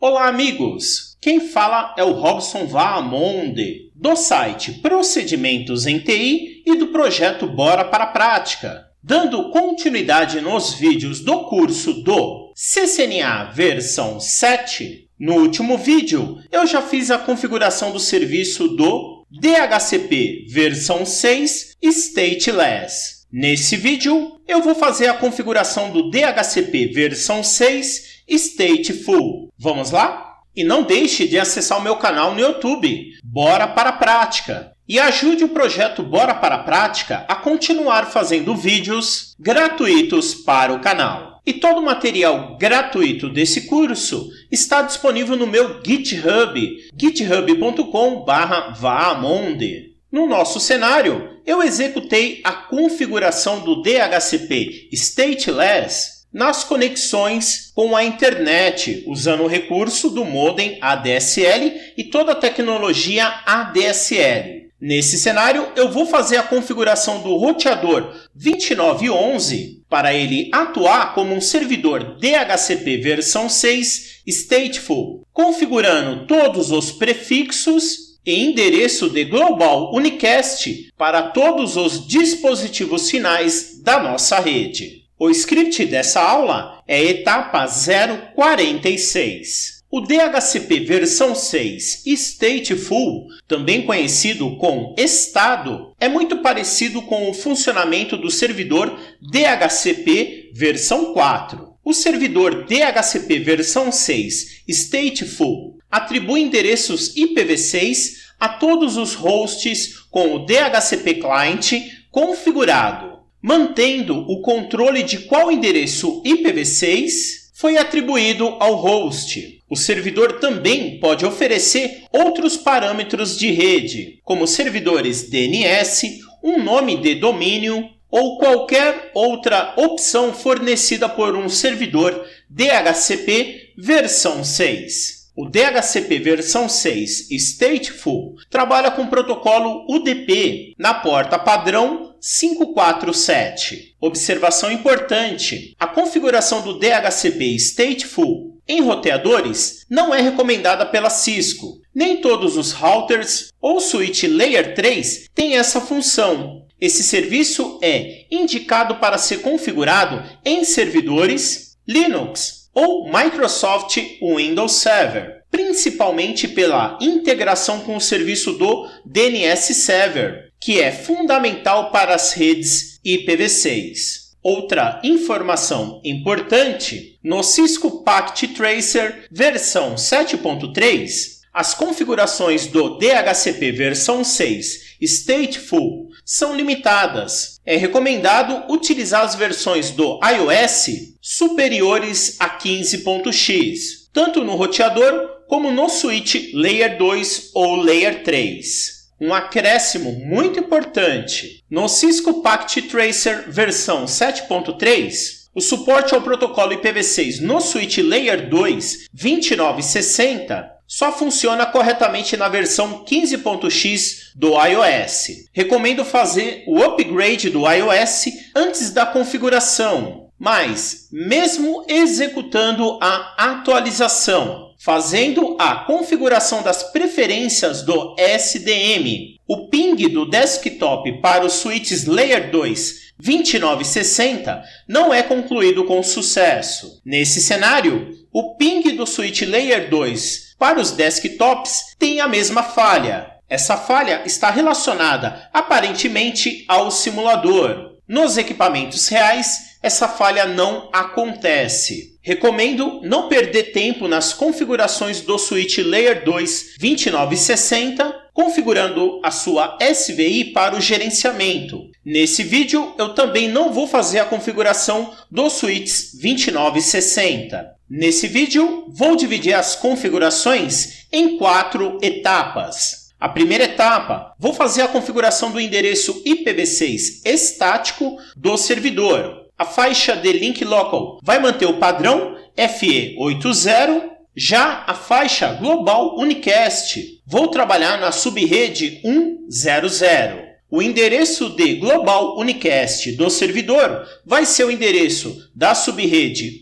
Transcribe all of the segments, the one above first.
Olá, amigos! Quem fala é o Robson Vaamonde, do site Procedimentos em TI e do projeto Bora para a Prática. Dando continuidade nos vídeos do curso do CCNA versão 7, no último vídeo eu já fiz a configuração do serviço do DHCP versão 6 Stateless. Nesse vídeo eu vou fazer a configuração do DHCP versão 6 Stateful. Vamos lá? E não deixe de acessar o meu canal no YouTube, Bora para a Prática. E ajude o projeto Bora para a Prática a continuar fazendo vídeos gratuitos para o canal. E todo o material gratuito desse curso está disponível no meu GitHub, github.com/vaamonde. No nosso cenário, eu executei a configuração do DHCP Stateless nas conexões com a internet, usando o recurso do modem ADSL e toda a tecnologia ADSL. Nesse cenário, eu vou fazer a configuração do roteador 2911 para ele atuar como um servidor DHCP versão 6 Stateful, configurando todos os prefixos e endereço de Global Unicast para todos os dispositivos finais da nossa rede. O script dessa aula é etapa 046. O DHCP versão 6 Stateful, também conhecido como estado, é muito parecido com o funcionamento do servidor DHCP versão 4. O servidor DHCP versão 6 Stateful atribui endereços IPv6 a todos os hosts com o DHCP Client configurado, mantendo o controle de qual endereço IPv6 foi atribuído ao host. O servidor também pode oferecer outros parâmetros de rede, como servidores DNS, um nome de domínio ou qualquer outra opção fornecida por um servidor DHCP versão 6. O DHCP versão 6 Stateful trabalha com o protocolo UDP na porta padrão 547. Observação importante: a configuração do DHCP Stateful em roteadores não é recomendada pela Cisco. Nem todos os routers ou switch Layer 3 têm essa função. Esse serviço é indicado para ser configurado em servidores Linux ou Microsoft Windows Server, principalmente pela integração com o serviço do DNS Server, que é fundamental para as redes IPv6. Outra informação importante: no Cisco Packet Tracer versão 7.3, as configurações do DHCP versão 6 Stateful são limitadas. É recomendado utilizar as versões do iOS superiores a 15.x, tanto no roteador como no switch Layer 2 ou Layer 3. Um acréscimo muito importante: no Cisco Packet Tracer versão 7.3, o suporte ao protocolo IPv6 no switch Layer 2 2960 só funciona corretamente na versão 15.x do iOS. Recomendo fazer o upgrade do iOS antes da configuração, mas mesmo executando a atualização, fazendo a configuração das preferências do SDM, o ping do desktop para os switches Layer 2 2960 não é concluído com sucesso. Nesse cenário, o ping do switch Layer 2 para os desktops tem a mesma falha. Essa falha está relacionada aparentemente ao simulador. Nos equipamentos reais, essa falha não acontece. Recomendo não perder tempo nas configurações do switch Layer 2 2960, configurando a sua SVI para o gerenciamento. Nesse vídeo, eu também não vou fazer a configuração dos switches 2960. Nesse vídeo, vou dividir as configurações em 4 etapas. A primeira etapa, vou fazer a configuração do endereço IPv6 estático do servidor. A faixa de link local vai manter o padrão FE80, já a faixa Global Unicast vou trabalhar na subrede 100. O endereço de Global Unicast do servidor vai ser o endereço da subrede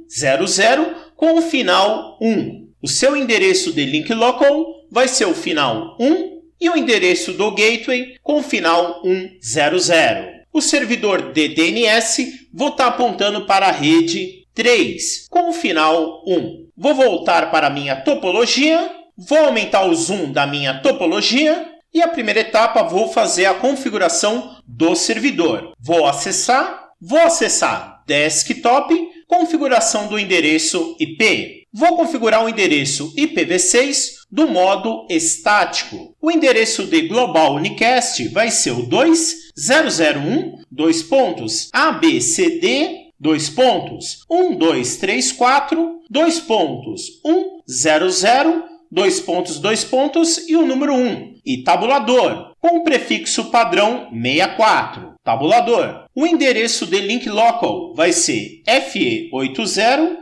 100 com o final 1. O seu endereço de link local vai ser o final 1 e o endereço do gateway com o final 100. O servidor de DNS vou estar apontando para a rede 3 com o final 1. Vou voltar para a minha topologia, vou aumentar o zoom da minha topologia e a primeira etapa vou fazer a configuração do servidor. Vou acessar desktop, configuração do endereço IP. Vou configurar o endereço IPv6 do modo estático. O endereço de Global Unicast vai ser o 2001:abcd 12.1342.100 e o número 1 e tabulador com o prefixo padrão 64. Tabulador. O endereço de link local vai ser FE80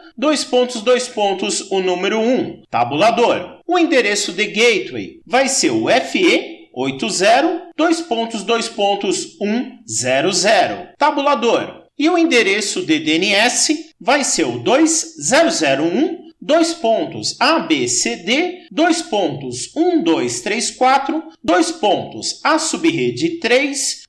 o número 1. Tabulador. O endereço de gateway vai ser o FE80 100. Tabulador. E o endereço de DNS vai ser o 2001:abcd 1234 a subrede 3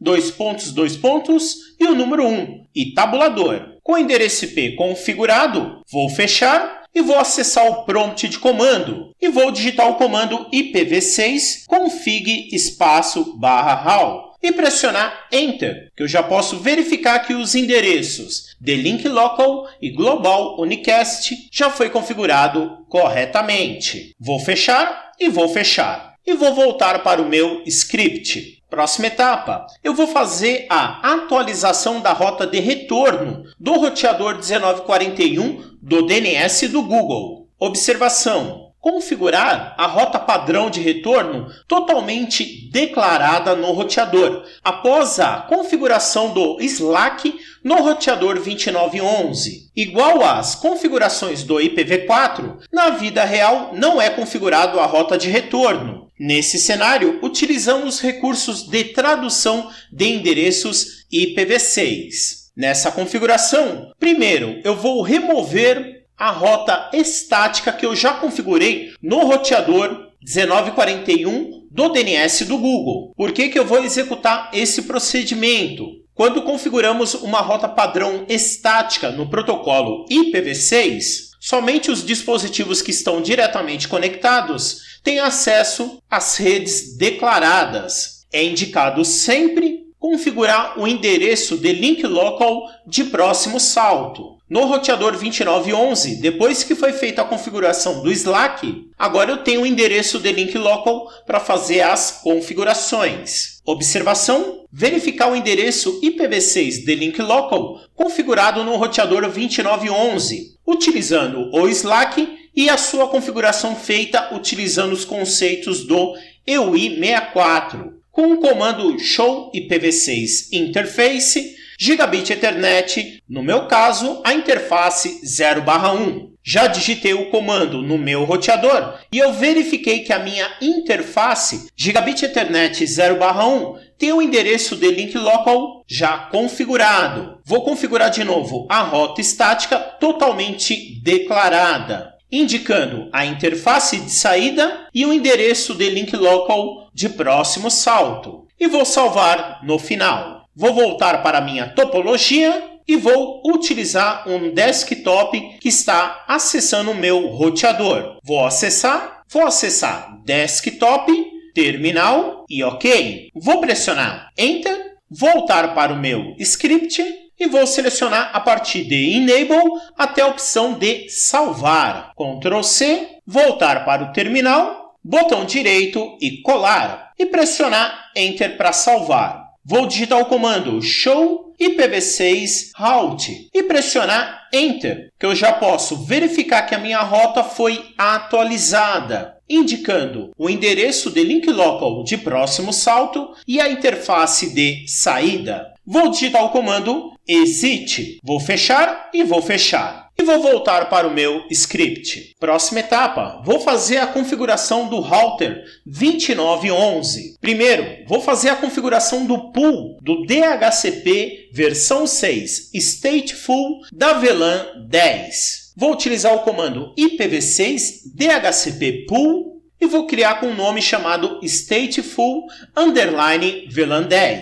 e o número 1 e tabulador. Com o endereço IP configurado, vou fechar e vou acessar o prompt de comando e vou digitar o comando IPv6 config /HAL e pressionar Enter, que eu já posso verificar que os endereços de link local e global unicast já foi configurado corretamente. Vou fechar e vou fechar. E vou voltar para o meu script. Próxima etapa, eu vou fazer a atualização da rota de retorno do roteador 1941 do DNS do Google. Observação. Configurar a rota padrão de retorno totalmente declarada no roteador, após a configuração do Slack no roteador 2911. Igual às configurações do IPv4, na vida real não é configurado a rota de retorno. Nesse cenário, utilizamos recursos de tradução de endereços IPv6. Nessa configuração, primeiro eu vou remover a rota estática que eu já configurei no roteador 1941 do DNS do Google. Por que eu vou executar esse procedimento? Quando configuramos uma rota padrão estática no protocolo IPv6, somente os dispositivos que estão diretamente conectados têm acesso às redes declaradas. É indicado sempre configurar o endereço de link local de próximo salto. No roteador 2911, depois que foi feita a configuração do Slack, agora eu tenho o endereço de link local para fazer as configurações. Observação: verificar o endereço IPv6 de link local configurado no roteador 2911, utilizando o Slack e a sua configuração feita utilizando os conceitos do EUI64, com o comando show IPv6 interface Gigabit Ethernet, no meu caso, a interface 0/1. Já digitei o comando no meu roteador e eu verifiquei que a minha interface Gigabit Ethernet 0/1 tem o endereço de link local já configurado. Vou configurar de novo a rota estática totalmente declarada, indicando a interface de saída e o endereço de link local de próximo salto. E vou salvar no final. Vou voltar para a minha topologia e vou utilizar um desktop que está acessando o meu roteador. Vou acessar desktop, terminal e OK. Vou pressionar Enter, voltar para o meu script e vou selecionar a partir de Enable até a opção de salvar. Ctrl C, voltar para o terminal, botão direito e colar e pressionar Enter para salvar. Vou digitar o comando show IPv6 route e pressionar Enter, que eu já posso verificar que a minha rota foi atualizada, indicando o endereço de link local de próximo salto e a interface de saída. Vou digitar o comando exit, vou fechar e vou fechar. E vou voltar para o meu script. Próxima etapa, vou fazer a configuração do router 2911. Primeiro, vou fazer a configuração do pool do DHCP versão 6 Stateful da VLAN 10. vou utilizar o comando IPv6 DHCP pool e vou criar com um nome chamado stateful_VLAN10.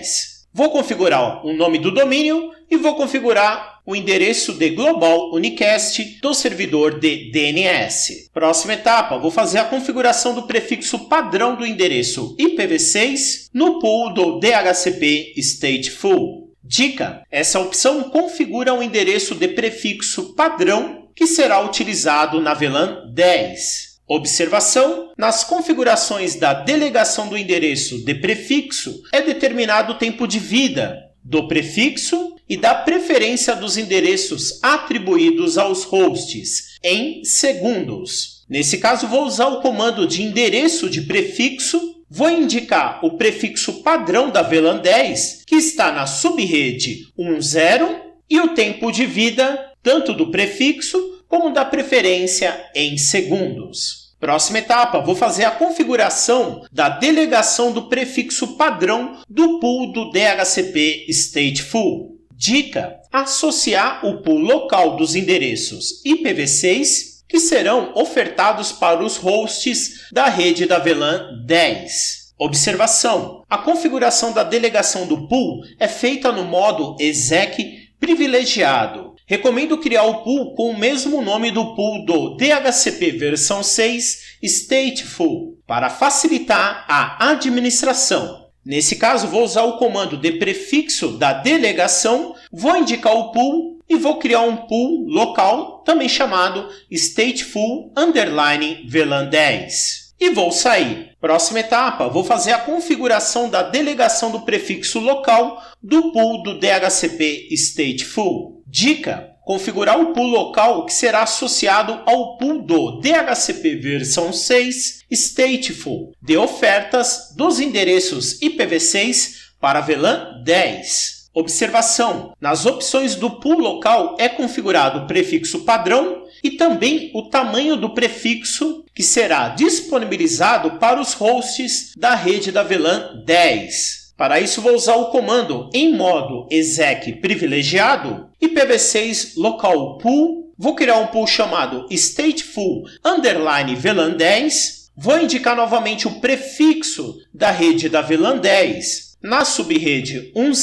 Vou configurar o nome do domínio e vou configurar o endereço de Global Unicast do servidor de DNS. Próxima etapa, vou fazer a configuração do prefixo padrão do endereço IPv6 no pool do DHCP Stateful. Dica: essa opção configura o endereço de prefixo padrão que será utilizado na VLAN 10. Observação: nas configurações da delegação do endereço de prefixo é determinado o tempo de vida do prefixo e da preferência dos endereços atribuídos aos hosts em segundos. Nesse caso, vou usar o comando de endereço de prefixo, vou indicar o prefixo padrão da VLAN 10, que está na subrede 10, e o tempo de vida tanto do prefixo como da preferência em segundos. Próxima etapa, vou fazer a configuração da delegação do prefixo padrão do pool do DHCP Stateful. Dica: associar o pool local dos endereços IPv6 que serão ofertados para os hosts da rede da VLAN 10. Observação: a configuração da delegação do pool é feita no modo exec privilegiado. Recomendo criar o pool com o mesmo nome do pool do DHCP versão 6 Stateful para facilitar a administração. Nesse caso, vou usar o comando de prefixo da delegação, vou indicar o pool e vou criar um pool local, também chamado Stateful_VLAN10. E vou sair. Próxima etapa, vou fazer a configuração da delegação do prefixo local do pool do DHCP Stateful. Dica: configurar o pool local que será associado ao pool do DHCP versão 6 Stateful de ofertas dos endereços IPv6 para VLAN 10. Observação: nas opções do pool local é configurado o prefixo padrão e também o tamanho do prefixo que será disponibilizado para os hosts da rede da VLAN 10. Para isso, vou usar o comando em modo exec privilegiado, IPv6 local pool, vou criar um pool chamado Stateful_VLAN10, vou indicar novamente o prefixo da rede da VLAN 10 na subrede 10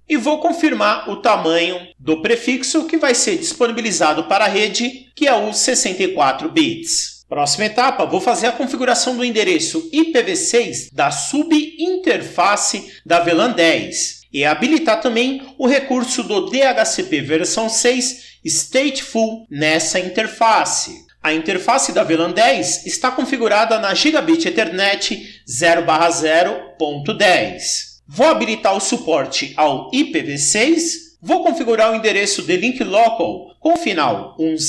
e vou confirmar o tamanho do prefixo que vai ser disponibilizado para a rede, que é o 64 bits. Próxima etapa, vou fazer a configuração do endereço IPv6 da subinterface da VLAN 10 e habilitar também o recurso do DHCP versão 6 Stateful nessa interface. A interface da VLAN 10 está configurada na Gigabit Ethernet 0/0.10. Vou habilitar o suporte ao IPv6, vou configurar o endereço de link local com final 10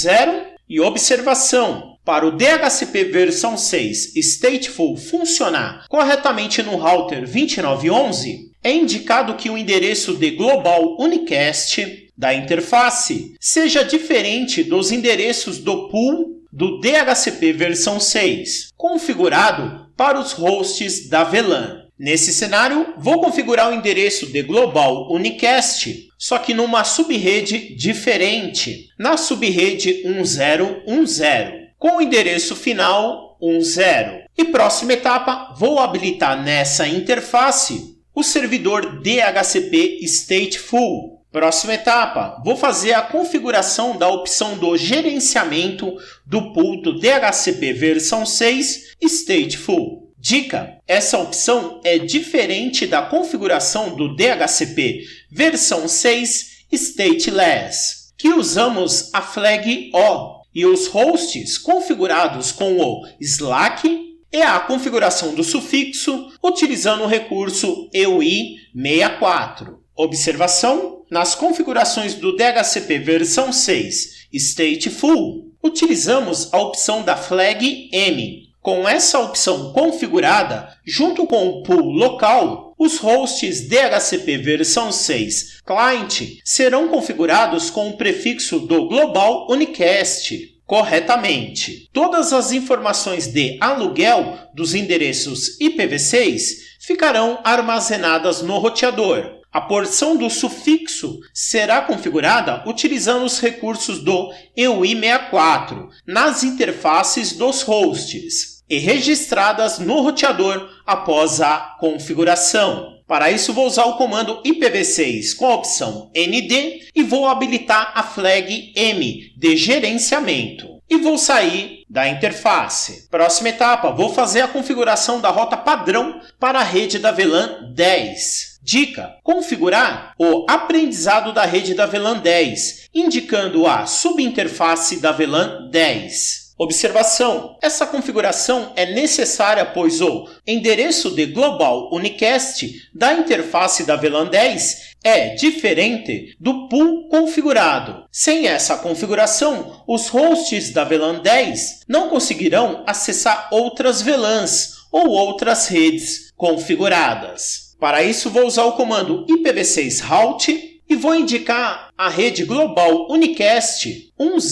e observação: para o DHCP versão 6 Stateful funcionar corretamente no router 2911, é indicado que o endereço de Global Unicast da interface seja diferente dos endereços do pool do DHCP versão 6, configurado para os hosts da VLAN. Nesse cenário, vou configurar o endereço de Global Unicast, só que numa subrede diferente, na subrede 1010. Com o endereço final 10. E próxima etapa, vou habilitar nessa interface o servidor DHCP Stateful. Próxima etapa, vou fazer a configuração da opção do gerenciamento do pool do DHCP versão 6 Stateful. Dica: essa opção é diferente da configuração do DHCP versão 6 Stateless, que usamos a flag O. E os hosts configurados com o Slack é a configuração do sufixo utilizando o recurso EUI64. Observação: nas configurações do DHCP versão 6 Stateful, utilizamos a opção da flag M. Com essa opção configurada, junto com o pool local, os hosts DHCP versão 6 Client serão configurados com o prefixo do Global Unicast corretamente. Todas as informações de aluguel dos endereços IPv6 ficarão armazenadas no roteador. A porção do sufixo será configurada utilizando os recursos do EUI64 nas interfaces dos hosts e registradas no roteador após a configuração. Para isso, vou usar o comando IPv6 com a opção ND e vou habilitar a flag M de gerenciamento. E vou sair da interface. Próxima etapa, vou fazer a configuração da rota padrão para a rede da VLAN 10. Dica: configurar o aprendizado da rede da VLAN 10, indicando a subinterface da VLAN 10. Observação: essa configuração é necessária pois o endereço de Global Unicast da interface da VLAN 10 é diferente do pool configurado. Sem essa configuração, os hosts da VLAN 10 não conseguirão acessar outras VLANs ou outras redes configuradas. Para isso, vou usar o comando IPv6 route e vou indicar a rede Global Unicast 10,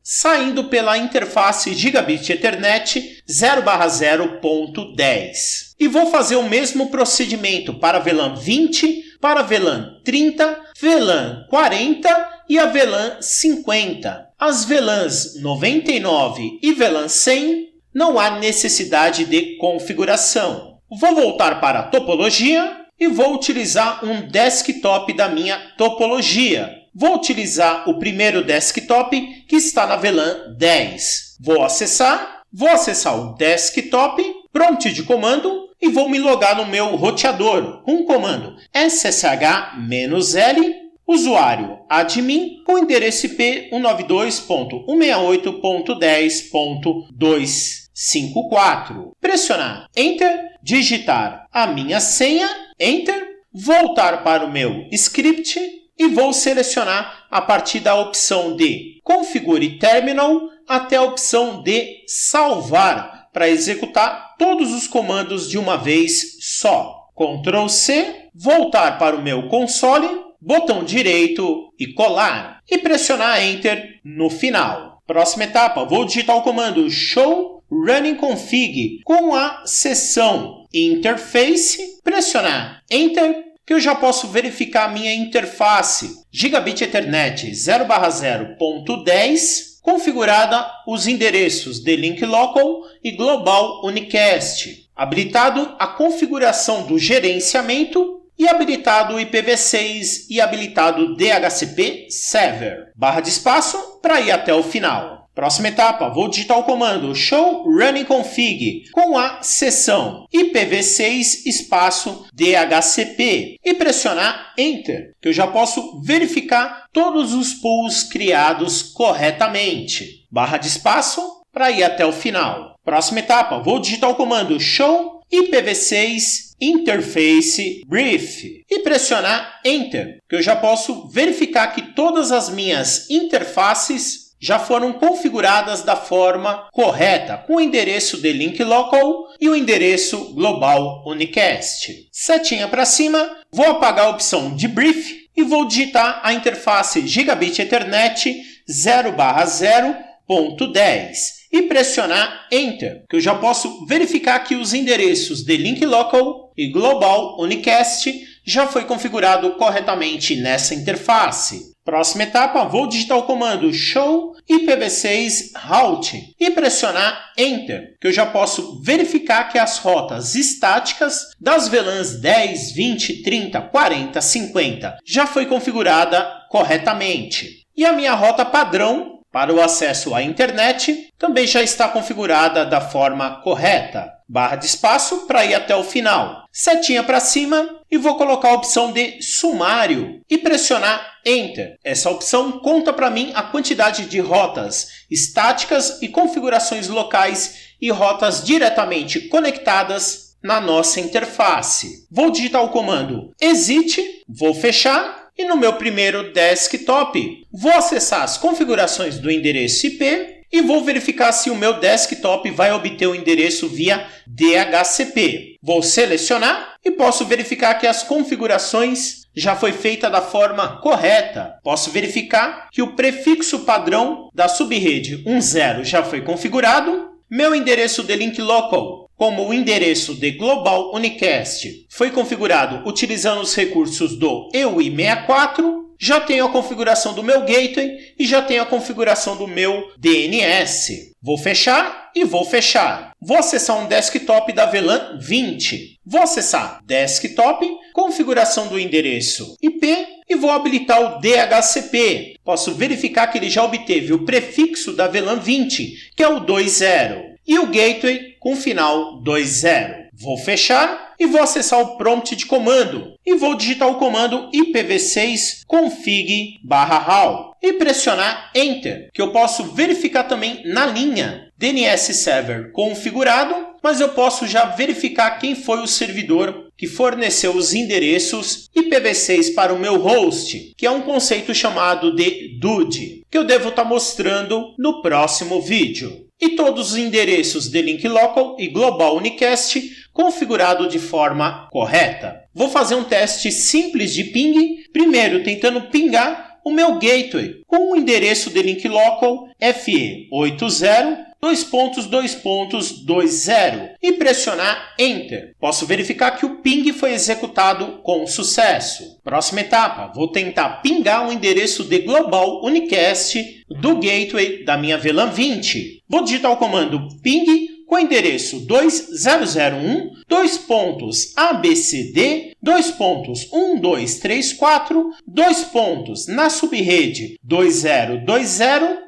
saindo pela interface Gigabit Ethernet 0/0.10. E vou fazer o mesmo procedimento para a VLAN 20, para a VLAN 30, VLAN 40 e a VLAN 50. As VLANs 99 e VLAN 100 não há necessidade de configuração. Vou voltar para a topologia e vou utilizar um desktop da minha topologia. Vou utilizar o primeiro desktop que está na VLAN 10. Vou acessar o desktop, prompt de comando e vou me logar no meu roteador com o comando ssh-l, usuário admin com endereço IP 192.168.10.254. Pressionar Enter, digitar a minha senha, Enter, voltar para o meu script e vou selecionar a partir da opção de Configure Terminal até a opção de Salvar para executar todos os comandos de uma vez só. Ctrl C, voltar para o meu console, botão direito e colar e pressionar Enter no final. Próxima etapa, vou digitar o comando Show Running Config com a seção Interface, pressionar Enter, que eu já posso verificar a minha interface Gigabit Ethernet 0/0.10, configurada os endereços de Link Local e Global Unicast, habilitado a configuração do gerenciamento e habilitado o IPv6 e habilitado o DHCP Server. Barra de espaço para ir até o final. Próxima etapa, vou digitar o comando Show Running Config com a seção IPv6 espaço DHCP e pressionar Enter, que eu já posso verificar todos os pools criados corretamente. Barra de espaço para ir até o final. Próxima etapa, vou digitar o comando Show IPv6 Interface Brief e pressionar Enter, que eu já posso verificar que todas as minhas interfaces já foram configuradas da forma correta, com o endereço de Link Local e o endereço Global Unicast. Setinha para cima, vou apagar a opção de Brief e vou digitar a interface Gigabit Ethernet 0/0.10 e pressionar Enter, que eu já posso verificar que os endereços de Link Local e Global Unicast já foi configurado corretamente nessa interface. Próxima etapa, vou digitar o comando Show IPv6 Route e pressionar Enter, que eu já posso verificar que as rotas estáticas das VLANs 10, 20, 30, 40, 50 já foi configurada corretamente. E a minha rota padrão para o acesso à internet também já está configurada da forma correta. Barra de espaço para ir até o final. Setinha para cima e vou colocar a opção de sumário e pressionar Enter. Essa opção conta para mim a quantidade de rotas estáticas e configurações locais e rotas diretamente conectadas na nossa interface. Vou digitar o comando Exit, vou fechar e no meu primeiro desktop vou acessar as configurações do endereço IP e vou verificar se o meu desktop vai obter o endereço via DHCP. Vou selecionar e posso verificar que as configurações já foi feita da forma correta. Posso verificar que o prefixo padrão da subrede 10 já foi configurado, meu endereço de Link Local como o endereço de Global Unicast foi configurado utilizando os recursos do EUI64, já tenho a configuração do meu gateway e já tenho a configuração do meu DNS. Vou fechar e vou fechar. Vou acessar um desktop da VLAN 20. Vou acessar Desktop, configuração do endereço IP e vou habilitar o DHCP. Posso verificar que ele já obteve o prefixo da VLAN 20, que é o 20, e o gateway com final 20. Vou fechar e vou acessar o prompt de comando e vou digitar o comando IPv6 config/hal e pressionar Enter, que eu posso verificar também na linha DNS Server configurado, mas eu posso já verificar quem foi o servidor que forneceu os endereços IPv6 para o meu host, que é um conceito chamado de DUD, que eu devo estar mostrando no próximo vídeo. E todos os endereços de link local e global unicast configurado de forma correta. Vou fazer um teste simples de ping, primeiro tentando pingar o meu gateway com o endereço de link local FE80.2.2.20 e pressionar Enter. Posso verificar que o ping foi executado com sucesso. Próxima etapa, vou tentar pingar o endereço de Global Unicast do gateway da minha VLAN 20. Vou digitar o comando ping com o endereço 2001.2.abcd.1234, na subrede 2020,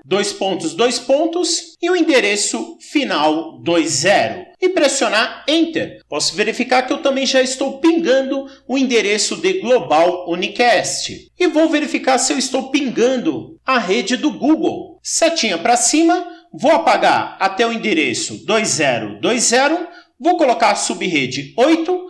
e o endereço final 20. E pressionar Enter. Posso verificar que eu também já estou pingando o endereço de Global Unicast. E vou verificar se eu estou pingando a rede do Google. Setinha para cima. Vou apagar até o endereço 2020, vou colocar a subrede 8,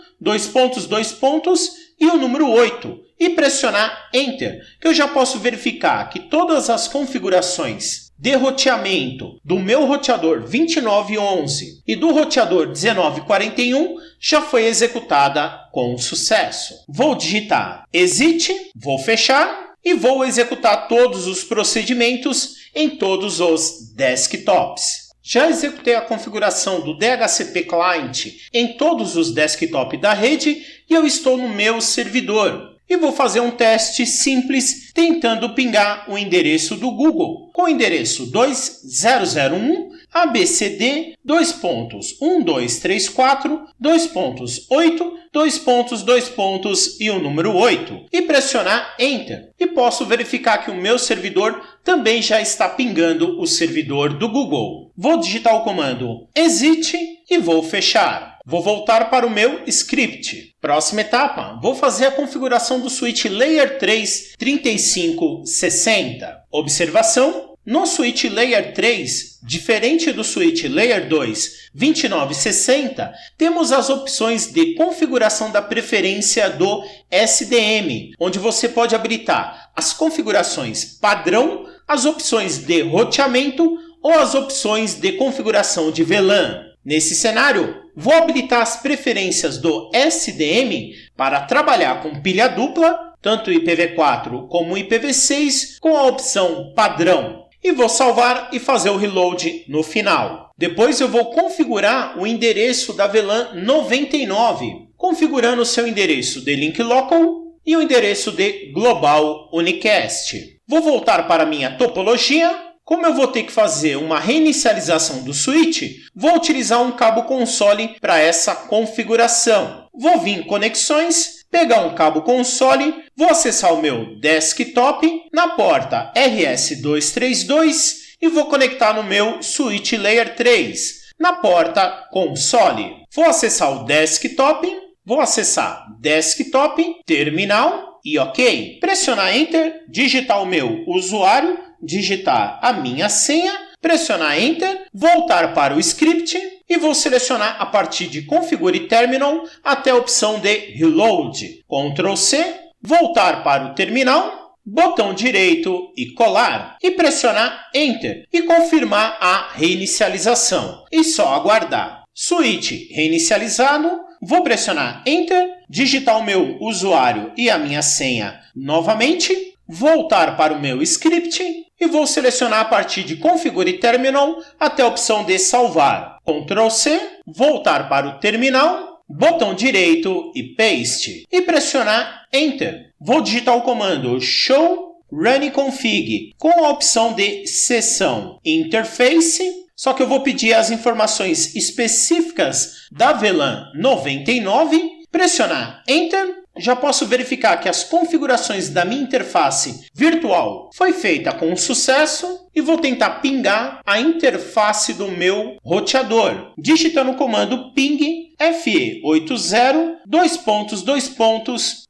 e o número 8 e pressionar Enter, que eu já posso verificar que todas as configurações de roteamento do meu roteador 2911 e do roteador 1941 já foi executada com sucesso. Vou digitar Exit, vou fechar e vou executar todos os procedimentos em todos os desktops. Já executei a configuração do DHCP Client em todos os desktops da rede e eu estou no meu servidor. E vou fazer um teste simples tentando pingar o endereço do Google com o endereço 2001 abcd.1234.8 e o número 8 e pressionar Enter. E posso verificar que o meu servidor também já está pingando o servidor do Google. Vou digitar o comando Exit e vou fechar. Vou voltar para o meu script. Próxima etapa, vou fazer a configuração do switch Layer 3 3560. Observação: no switch Layer 3, diferente do switch Layer 2 2960, temos as opções de configuração da preferência do SDM, onde você pode habilitar as configurações padrão, as opções de roteamento ou as opções de configuração de VLAN. Nesse cenário, vou habilitar as preferências do SDM para trabalhar com pilha dupla, tanto IPv4 como IPv6, com a opção padrão. E vou salvar e fazer o reload no final. Depois eu vou configurar o endereço da VLAN 99, configurando o seu endereço de link local e o endereço de Global Unicast. Vou voltar para a minha topologia. Como eu vou ter que fazer uma reinicialização do switch, vou utilizar um cabo console para essa configuração. Vou vir em Conexões, pegar um cabo console, vou acessar o meu desktop na porta RS232 e vou conectar no meu switch Layer 3 na porta console. Vou acessar o desktop, vou acessar desktop, terminal e OK. Pressionar Enter, digitar o meu usuário, digitar a minha senha, pressionar Enter, voltar para o script e vou selecionar a partir de Configure Terminal até a opção de Reload. Ctrl C, voltar para o terminal, botão direito e colar e pressionar Enter e confirmar a reinicialização. E só aguardar. Switch reinicializado, vou pressionar Enter, digitar o meu usuário e a minha senha novamente, voltar para o meu script e vou selecionar a partir de Configure Terminal até a opção de salvar. Ctrl C, voltar para o terminal, botão direito e Paste e pressionar Enter. Vou digitar o comando Show Run Config com a opção de Seção Interface, só que eu vou pedir as informações específicas da VLAN 99, pressionar Enter. Já posso verificar que as configurações da minha interface virtual foi feita com sucesso e vou tentar pingar a interface do meu roteador, digitando o comando ping FE80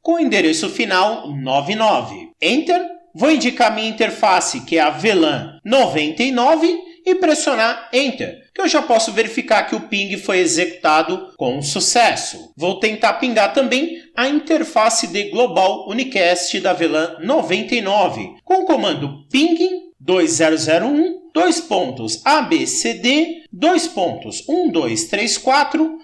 com o endereço final 99. Enter. Vou indicar minha interface, que é a VLAN 99, e pressionar Enter, que eu já posso verificar que o ping foi executado com sucesso. Vou tentar pingar também a interface de Global Unicast da VLAN 99, com o comando ping 2001 ABCD 1234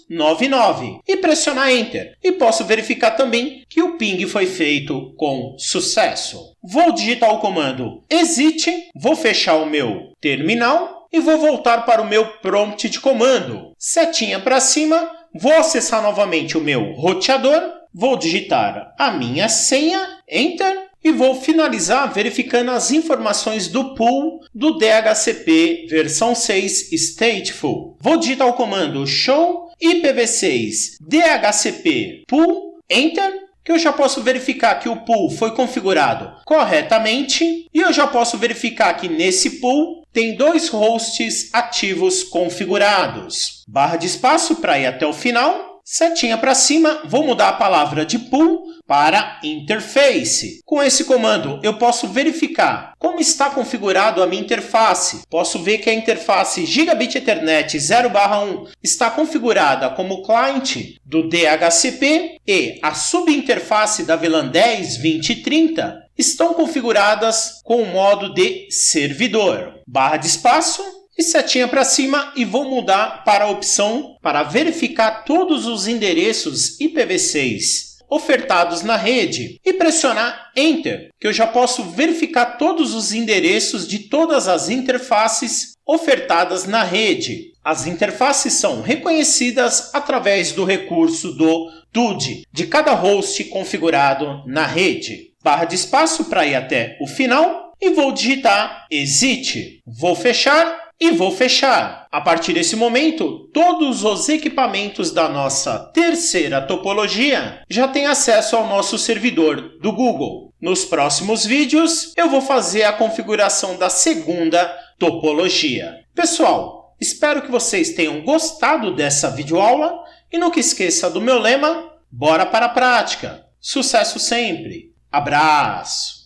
99 e pressionar Enter. E posso verificar também que o ping foi feito com sucesso. Vou digitar o comando exit, vou fechar o meu terminal e vou voltar para o meu prompt de comando. Setinha para cima, vou acessar novamente o meu roteador, vou digitar a minha senha, Enter, e vou finalizar verificando as informações do pool do DHCP versão 6 Stateful. Vou digitar o comando show IPv6 DHCP pool, Enter, que eu já posso verificar que o pool foi configurado corretamente e eu já posso verificar que nesse pool tem 2 hosts ativos configurados. Barra de espaço para ir até o final. Setinha para cima, vou mudar a palavra de pool para interface. Com esse comando, eu posso verificar como está configurado a minha interface. Posso ver que a interface Gigabit Ethernet 0/1 está configurada como cliente do DHCP e a subinterface da VLAN 10, 20 e 30 estão configuradas com o modo de servidor. Barra de espaço e setinha para cima e vou mudar para a opção para verificar todos os endereços IPv6 ofertados na rede e pressionar Enter, que eu já posso verificar todos os endereços de todas as interfaces ofertadas na rede. As interfaces são reconhecidas através do recurso do TUD de cada host configurado na rede. Barra de espaço para ir até o final e vou digitar Exit. Vou fechar. E vou fechar. A partir desse momento, todos os equipamentos da nossa terceira topologia já têm acesso ao nosso servidor do Google. Nos próximos vídeos, eu vou fazer a configuração da segunda topologia. Pessoal, espero que vocês tenham gostado dessa videoaula e nunca esqueça do meu lema, bora para a prática. Sucesso sempre! Abraço!